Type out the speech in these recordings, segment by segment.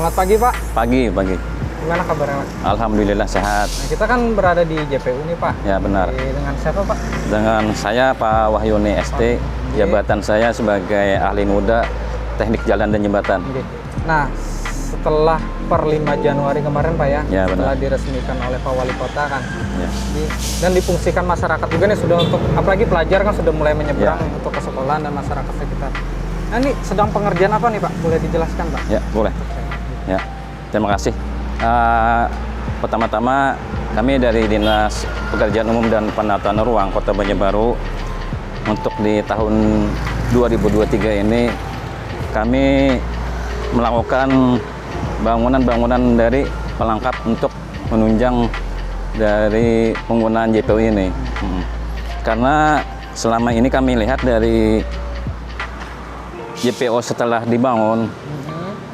Selamat pagi Pak. Pagi. Gimana kabarnya Pak? Alhamdulillah sehat. Nah, kita kan berada di JPU nih Pak. Ya benar. Dengan siapa Pak? Dengan saya Pak Wahyuni ST, jabatan saya sebagai ahli muda teknik jalan dan jembatan. Oke. Nah, setelah per 5 Januari kemarin Pak ya, setelah benar. diresmikan oleh Pak Wali Kota kan, Ya. dan difungsikan masyarakat juga nih sudah untuk, apalagi pelajar kan sudah mulai menyeberang Ya. untuk ke sekolah dan masyarakat sekitar. Nah ini sedang pengerjaan apa nih Pak? Boleh dijelaskan Pak? Ya boleh. Ya, terima kasih. Pertama-tama kami dari Dinas Pekerjaan Umum dan Penataan Ruang Kota Banjarbaru untuk di tahun 2023 ini kami melakukan bangunan-bangunan dari pelengkap untuk menunjang dari penggunaan JPU ini. Karena selama ini kami lihat dari JPO setelah dibangun,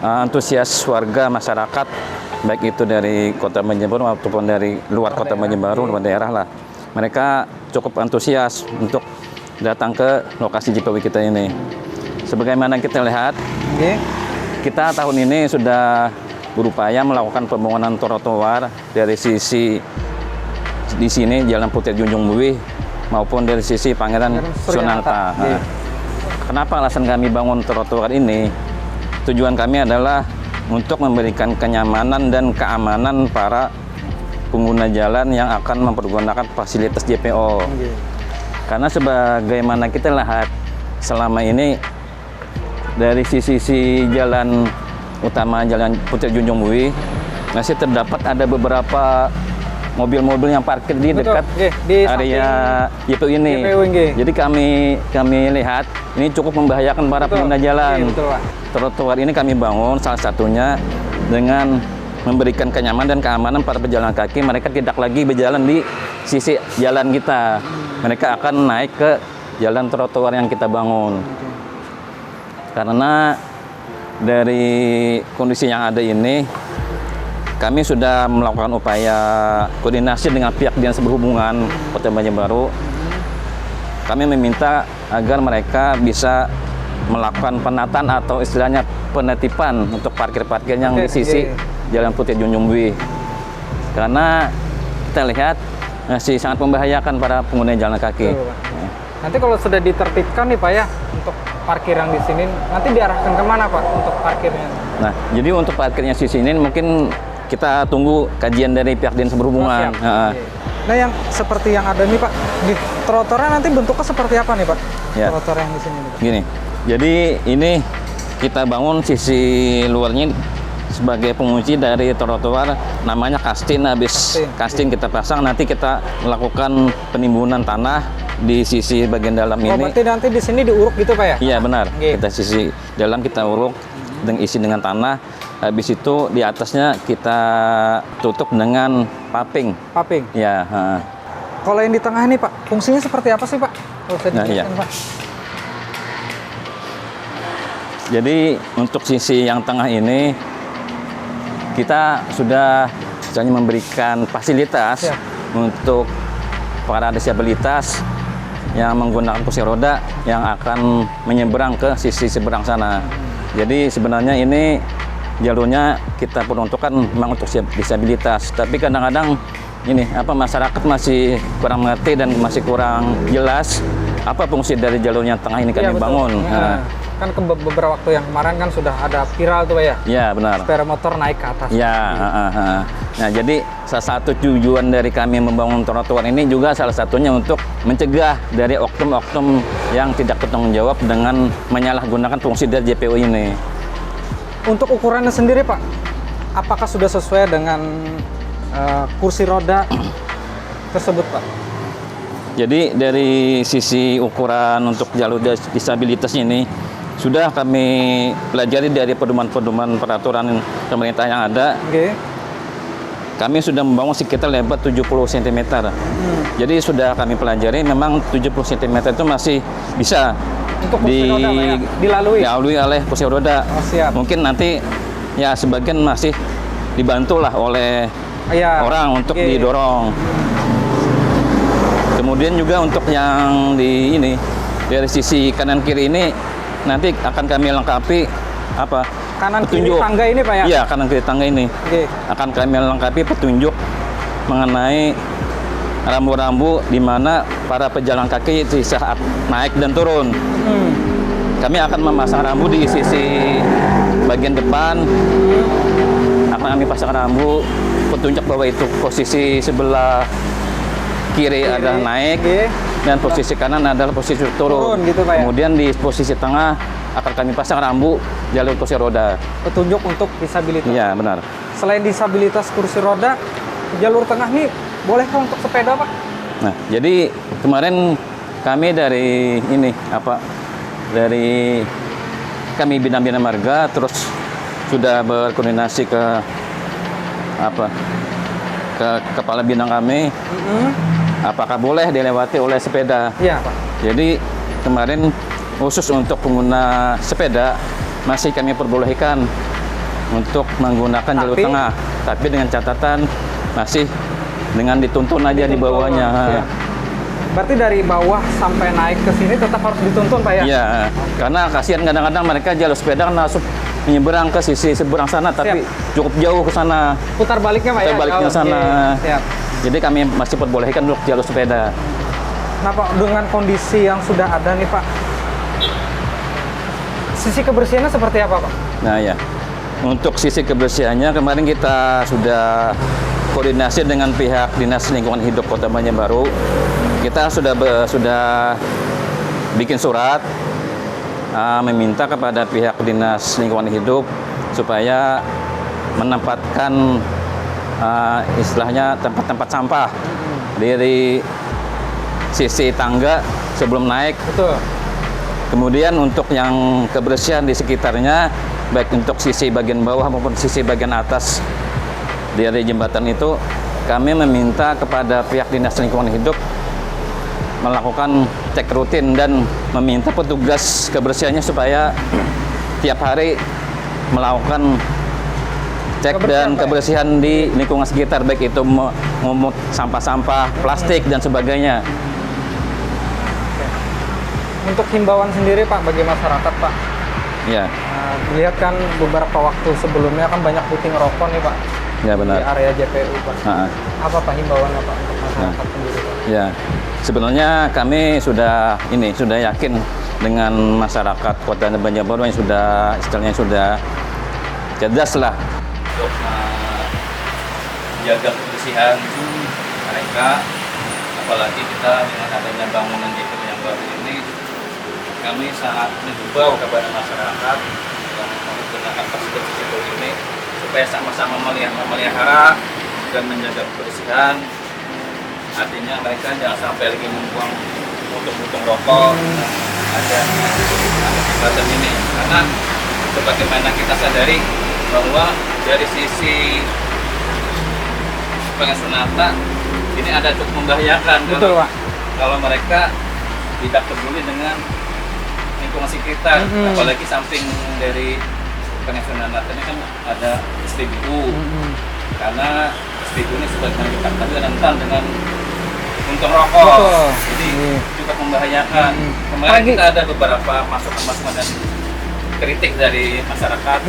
antusias warga masyarakat baik itu dari Kota Banjarbaru ataupun dari luar Kota Banjarbaru, luar daerah lah, mereka cukup antusias untuk datang ke lokasi JPU kita ini. Sebagaimana kita lihat, kita tahun ini sudah berupaya melakukan pembangunan trotoar dari sisi di sini Jalan Putri Junjung Buwih maupun dari sisi Pangeran Sunanta. Kenapa alasan kami bangun trotoar ini? Tujuan kami adalah untuk memberikan kenyamanan dan keamanan para pengguna jalan yang akan mempergunakan fasilitas JPO. Karena sebagaimana kita lihat selama ini dari sisi jalan utama Jalan Putri Junjung Buwih masih terdapat ada beberapa mobil-mobil yang parkir di dekat di area JPU ini. Jadi kami lihat ini cukup membahayakan para pengguna jalan. Trotoar ini kami bangun salah satunya dengan memberikan kenyamanan dan keamanan para pejalan kaki. Mereka tidak lagi berjalan di sisi jalan kita. Mereka akan naik ke jalan trotoar yang kita bangun. Karena dari kondisi yang ada ini, kami sudah melakukan upaya koordinasi dengan pihak Dinas Perhubungan Kota Banjarbaru. Kami meminta agar mereka bisa melakukan penataan atau istilahnya penertiban untuk parkir-parkir yang di sisi Jalan Putri Junjung Buwih. Karena kita lihat masih sangat membahayakan para pengguna jalan kaki. Nanti kalau sudah ditertibkan nih Pak ya, untuk parkir yang di sini, nanti diarahkan kemana Pak untuk parkirnya? Nah, jadi untuk parkirnya di sini mungkin kita tunggu kajian dari pihak Dinas Perhubungan. Nah, yang seperti yang ada nih Pak, di trotoarnya nanti bentuknya seperti apa nih Pak? Ya. Trotoar yang di sini nih Pak. Gini, jadi ini kita bangun sisi luarnya sebagai pengunci dari trotoar, namanya kastin. Habis kastin kita pasang, nanti kita melakukan penimbunan tanah di sisi bagian dalam ini. Berarti nanti di sini diuruk gitu Pak ya? Iya benar. Kita sisi dalam kita uruk dan isi dengan tanah. Habis itu di atasnya kita tutup dengan paping. Paping. Ya. Kalau yang di tengah ini Pak, fungsinya seperti apa sih Pak? Kalau bisa dijelaskan Pak. Jadi untuk sisi yang tengah ini kita sudah misalnya memberikan fasilitas untuk para disabilitas yang menggunakan kursi roda yang akan menyeberang ke sisi seberang sana. Jadi sebenarnya ini jalurnya kita peruntukkan memang untuk disabilitas, tapi kadang-kadang ini masyarakat masih kurang mengerti dan masih kurang jelas apa fungsi dari jalur yang tengah ini kami bangun. Kan beberapa waktu yang kemarin kan sudah ada viral tuh Pak ya? Iya benar. Sepeda motor naik ke atas. Ya. Nah jadi salah satu tujuan dari kami membangun trotoar ini juga salah satunya untuk mencegah dari oknum-oknum yang tidak bertanggung jawab dengan menyalahgunakan fungsi dari JPU ini. Untuk ukurannya sendiri Pak, apakah sudah sesuai dengan kursi roda tersebut Pak? Jadi dari sisi ukuran untuk jalur disabilitas ini sudah kami pelajari dari pedoman-pedoman peraturan pemerintah yang ada. Kami sudah membangun sekitar lebar 70 cm. Jadi sudah kami pelajari memang 70 cm itu masih bisa untuk dilalui oleh kursi roda. Mungkin nanti ya sebagian masih dibantulah oleh orang untuk didorong. Kemudian juga untuk yang di ini dari sisi kanan kiri ini nanti akan kami lengkapi kanan kiri petunjuk. tangga ini Pak ya? Iya, kanan kiri tangga ini. Oke. Akan kami lengkapi petunjuk mengenai rambu-rambu di mana para pejalan kaki di saat naik dan turun. Kami akan memasang rambu di sisi bagian depan. Akan kami pasang rambu petunjuk bahwa itu posisi sebelah kiri adalah naik dan posisi kanan adalah posisi turun. Gitu Pak ya? Kemudian di posisi tengah akan kami pasang rambu jalur kursi roda. Petunjuk untuk disabilitas. Iya, benar. Selain disabilitas kursi roda, jalur tengah nih bolehkah untuk sepeda Pak? Nah, jadi kemarin kami dari ini dari kami Bina Marga terus sudah berkoordinasi ke kepala bidang kami, apakah boleh dilewati oleh sepeda. Iya Pak. Jadi kemarin khusus untuk pengguna sepeda masih kami perbolehkan untuk menggunakan jalur tengah, tapi dengan catatan masih dengan dituntun aja di bawahnya. Ya. Berarti dari bawah sampai naik ke sini tetap harus dituntun Pak ya? Iya, karena kasihan kadang-kadang mereka jalur sepeda kan langsung menyeberang ke sisi seberang sana, tapi cukup jauh ke sana. Putar baliknya Pak ya? Putar baliknya sana. Siap. Jadi kami masih perbolehkan untuk jalur sepeda. Nah Pak, dengan kondisi yang sudah ada nih Pak, sisi kebersihannya seperti apa Pak? Nah ya, untuk sisi kebersihannya kemarin kita sudah koordinasi dengan pihak Dinas Lingkungan Hidup Kota Banjarbaru. Kita sudah bikin surat meminta kepada pihak Dinas Lingkungan Hidup supaya menempatkan istilahnya tempat-tempat sampah dari sisi tangga sebelum naik. Betul. Kemudian untuk yang kebersihan di sekitarnya, baik untuk sisi bagian bawah maupun sisi bagian atas dari jembatan itu, kami meminta kepada pihak Dinas Lingkungan Hidup melakukan cek rutin dan meminta petugas kebersihannya supaya tiap hari melakukan cek dan kebersihan di lingkungan sekitar, baik itu memungut sampah-sampah, plastik dan sebagainya. Untuk himbauan sendiri Pak bagi masyarakat Pak, Ya, lihat kan beberapa waktu sebelumnya kan banyak puting rokok nih Pak ya di benar. area JPU Pak. Nah, Apa Pak himbauannya Pak untuk masyarakat sendiri Pak? ya, sebenarnya kami sudah yakin dengan masyarakat Kota Banjarbaru yang sudah istilahnya sudah cerdas lah untuk menjaga kebersihan mereka, apalagi kita dengan adanya bangunan JPU yang baru ini, kami sangat menghimbau kepada masyarakat yang menggunakan fasilitas JPU ini supaya sama-sama memelihara dan menjaga kebersihan. Artinya mereka jangan sampai lagi membuang puntung-puntung rokok ada jembatan ini, karena sebagaimana kita sadari bahwa dari sisi Sungai Sunata ini ada cukup membahayakan. Betul Pak. Kalau mereka tidak peduli dengan lingkungan sekitar, apalagi samping dari Sungai Sunata ini kan ada SPBU, karena SPBU ini sebagaimana kita ketahui rentan dengan puntung rokok. Betul. Jadi cukup membahayakan. Kemarin kita ada beberapa masukan dan kritik dari masyarakat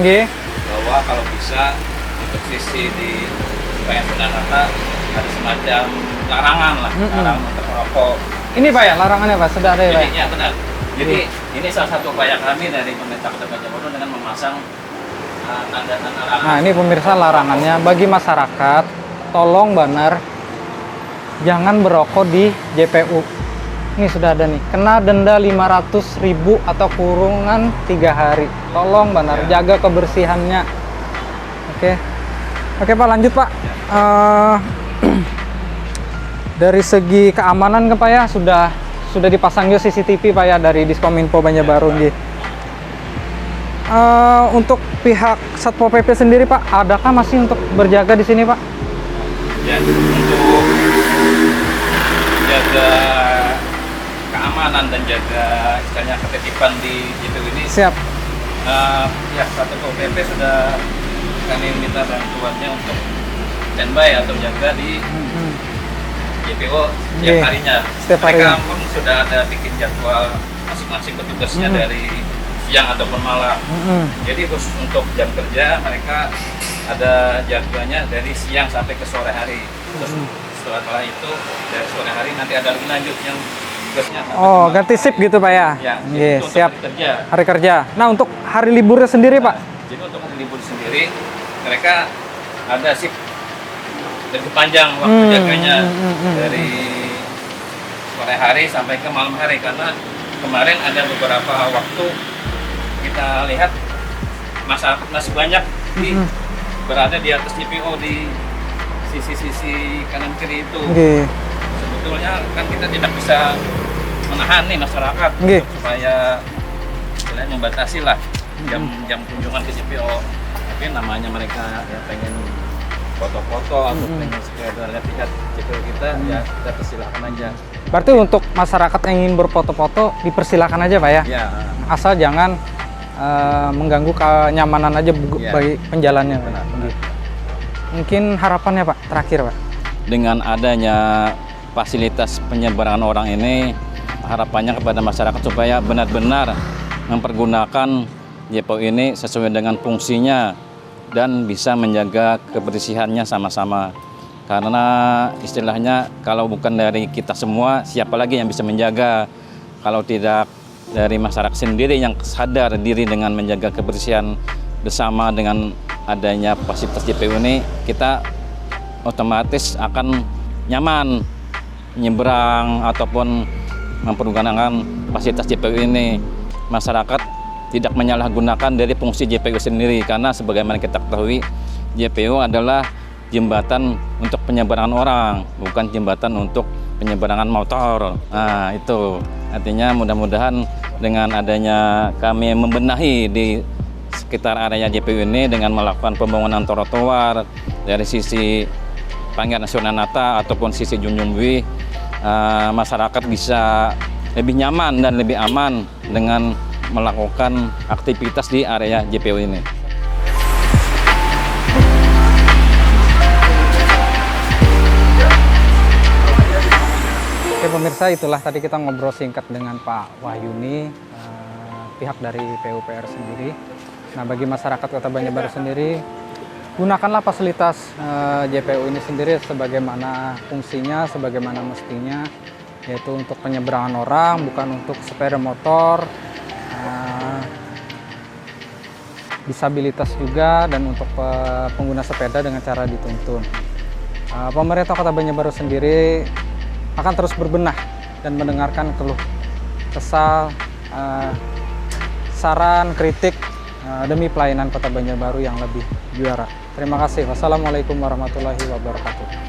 bahwa kalau bisa untuk sisi di Sungai Sunata ada semacam larangan lah, larangan untuk merokok. Ini Pak ya larangannya Pak, sudah ada ya Pak? Jadi, ya benar. Jadi ini salah satu upaya kami dari pemerintah Kota Banjarbaru dengan memasang tanda-tanda larangan. Nah ini pemirsa larangannya bagi masyarakat, tolong benar jangan berokok di JPU. Ini sudah ada nih, kena denda 500.000 atau kurungan 3 hari. Tolong benar jaga kebersihannya. Oke Pak, lanjut Pak. Dari segi keamanan Pak ya sudah dipasang juga CCTV Pak ya dari Diskominfo Banjarbaru nggih. Untuk pihak Satpol PP sendiri Pak, adakah masih untuk berjaga di sini Pak? Ya, untuk jaga keamanan dan jaga istilahnya ketertiban di JPU ini. Siap. Ya, Satpol PP sudah kami minta bantuannya untuk standby atau jaga di JPU setiap harinya. Setiap harinya. Mereka pun sudah ada bikin jadwal masing-masing petugasnya dari siang ataupun malam. Jadi khusus untuk jam kerja mereka ada jadwalnya dari siang sampai ke sore hari. Terus setelah itu dari sore hari nanti ada lagi lanjut yang tugasnya. Oh, ganti shift gitu Pak ya? Ya, Iya, itu untuk siap. hari kerja. Hari kerja. Nah, untuk hari liburnya sendiri Pak? Jadi untuk hari libur sendiri mereka ada shift lebih panjang waktu jaganya dari sore hari sampai ke malam hari, karena kemarin ada beberapa waktu kita lihat masyarakat masih banyak berada di atas JPO di sisi-sisi kanan kiri itu. Sebetulnya kan kita tidak bisa menahan nih masyarakat supaya istilahnya membatasi lah jam kunjungan ke JPO. Tapi namanya mereka ya pengen foto-foto atau pengen sekedar lihat JPO kita, ya kita persilakan aja. Berarti untuk masyarakat yang ingin berfoto-foto dipersilakan aja Pak ya? Ya. Asal jangan mengganggu kenyamanan aja bagi penjalannya. Benar. Mungkin harapannya Pak, terakhir Pak. Dengan adanya fasilitas penyeberangan orang ini, harapannya kepada masyarakat supaya benar-benar mempergunakan JPO ini sesuai dengan fungsinya dan bisa menjaga kebersihannya sama-sama. Karena istilahnya kalau bukan dari kita semua, siapa lagi yang bisa menjaga? Kalau tidak dari masyarakat sendiri yang sadar diri dengan menjaga kebersihan bersama, dengan adanya fasilitas JPO ini, kita otomatis akan nyaman menyeberang ataupun mempergunakan fasilitas JPO ini. Masyarakat tidak menyalahgunakan dari fungsi JPO sendiri, karena sebagaimana kita ketahui JPO adalah jembatan untuk penyeberangan orang, bukan jembatan untuk penyeberangan motor. Nah, itu artinya mudah-mudahan dengan adanya kami membenahi di sekitar area JPO ini dengan melakukan pembangunan trotoar dari sisi Pangeran Sonanata ataupun sisi Junjungbui, masyarakat bisa lebih nyaman dan lebih aman dengan melakukan aktivitas di area JPO ini. Oke pemirsa, itulah tadi kita ngobrol singkat dengan Pak Wahyuni, pihak dari PUPR sendiri. Nah, bagi masyarakat Kota Banjarbaru sendiri, gunakanlah fasilitas JPO ini sendiri sebagaimana fungsinya, sebagaimana mestinya, yaitu untuk penyeberangan orang, bukan untuk sepeda motor, disabilitas juga, dan untuk pengguna sepeda dengan cara dituntun. Pemerintah Kota Banjarbaru sendiri akan terus berbenah dan mendengarkan keluh kesal, saran, kritik demi pelayanan Kota Banjarbaru yang lebih juara. Terima kasih. Wassalamualaikum warahmatullahi wabarakatuh.